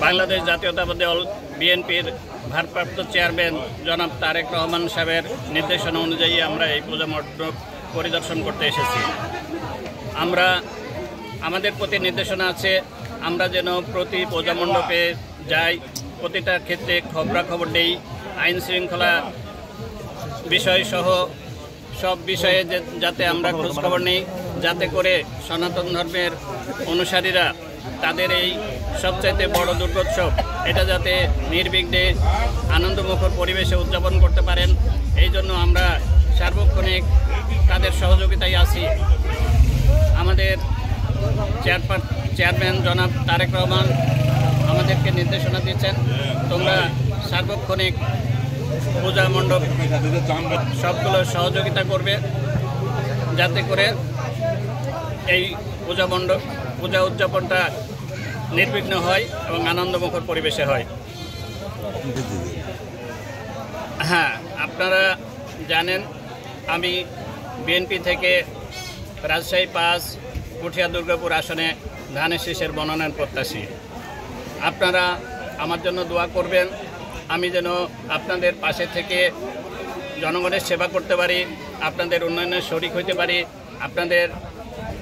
বাংলাদেশ জাতীয়তাবাদী দল বিএনপির ভারপ্রাপ্ত চেয়ারম্যান জনাব তারেক রহমান সাহেবের নির্দেশনা অনুযায়ী আমরা এই পূজা মণ্ডপ পরিদর্শন করতে এসেছি। আমরা আমাদের প্রতি নির্দেশনা আছে আমরা যেন প্রতি পূজা মণ্ডপে যাই, প্রতিটা ক্ষেত্রে খবরাখবর নেই, আইন শৃঙ্খলা বিষয়সহ সব বিষয়ে যাতে আমরা খোঁজখবর নিই, যাতে করে সনাতন ধর্মের অনুসারীরা তাদের এই সবচাইতে বড় দুর্গোৎসব এটা যাতে নির্বিঘ্নে আনন্দমুখর পরিবেশে উদযাপন করতে পারেন, এই জন্য আমরা সার্বক্ষণিক তাদের সহযোগিতায় আছি। আমাদের চেয়ারম্যান জনাব তারেক রহমান আমাদেরকে নির্দেশনা দিচ্ছেন, তোমরা সার্বক্ষণিক পূজা মণ্ডপ সবগুলো সহযোগিতা করবে যাতে করে এই পূজা উদযাপনটা নির্বিঘ্ন হয় এবং আনন্দমুখর পরিবেশে হয়। হ্যাঁ, আপনারা জানেন আমি বিএনপি থেকে রাজশাহী 5 পুঠিয়া দুর্গাপুর আসনে ধানের শীষের মনোনয়ন প্রত্যাশী। আপনারা আমার জন্য দোয়া করবেন, আমি যেন আপনাদের পাশে থেকে জনগণের সেবা করতে পারি, আপনাদের উন্নয়নের শরিক হইতে পারি, আপনাদের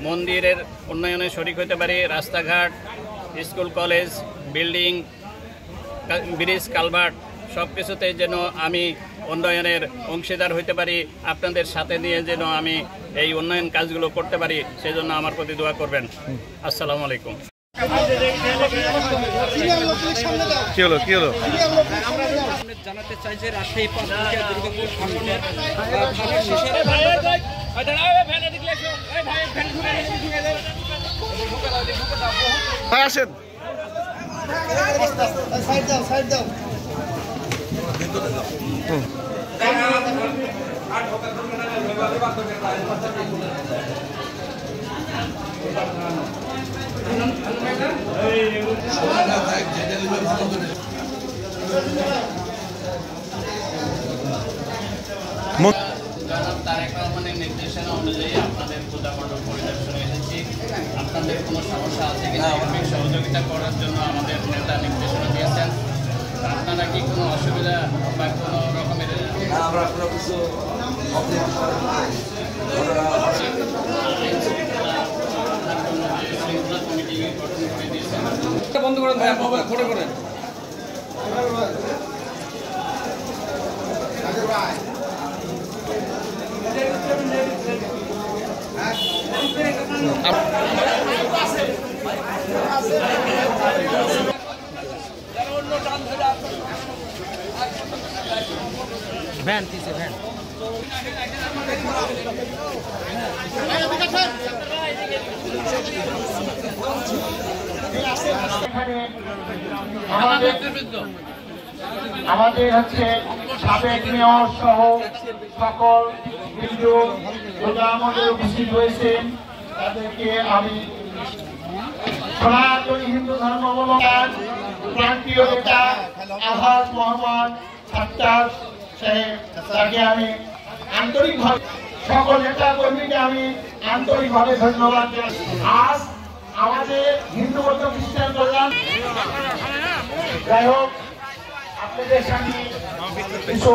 মন্দিরের উন্নয়নে শরিক হইতে পারি, রাস্তাঘাট, school college, building, bridge, culvert সব কিছুতে যেন আমি উন্নয়নের অংশীদার হইতে পারি, আপনাদের সাথে নিয়ে যেন আমি এই উন্নয়ন কাজগুলো করতে পারি, সেজন্য আমার প্রতি দোয়া করবেন। আসসালামু আলাইকুম। কি হলো জানাতে চাই যে রাজশাহী দুর্গাপুর আসেন তারেক রহমানের নির্দেশনা অনুযায়ী আপনাদের পূজা মণ্ডপ পরিদর্শনে এসেছি। আপনাদের কোনো সমস্যা আছে কিনা এখানে সহযোগিতা করার জন্য আমাদের নেতা নির্দেশনা দিয়েছেন। আপনারা কি কোনো অসুবিধা বা কোনো রকমের শৃঙ্খলা কমিটি গঠন করে দিয়েছেন? বন্ধ করেন ভাই, ফটো করেন। ভ্যান দিছে ভ্যান। আমাদের হচ্ছে সাবেক মেয়র সহ সকল হিন্দু আমাদের উপস্থিত হয়েছেন, তাদেরকে আমি সনাতনী হিন্দু ধর্মাবলম্বী প্রান্তীয় নেতা আলহাজ মোহাম্মদ সাত্তার সাহেব, তাকে আমি আন্তরিকভাবে সকল নেতা কর্মীকে আমি আন্তরিকভাবে ধন্যবাদ জানাই। আজ আমাদের হিন্দু বৌদ্ধ খ্রিস্টান কল্যাণ, যাই হোক আপনাদের সামনে কিছু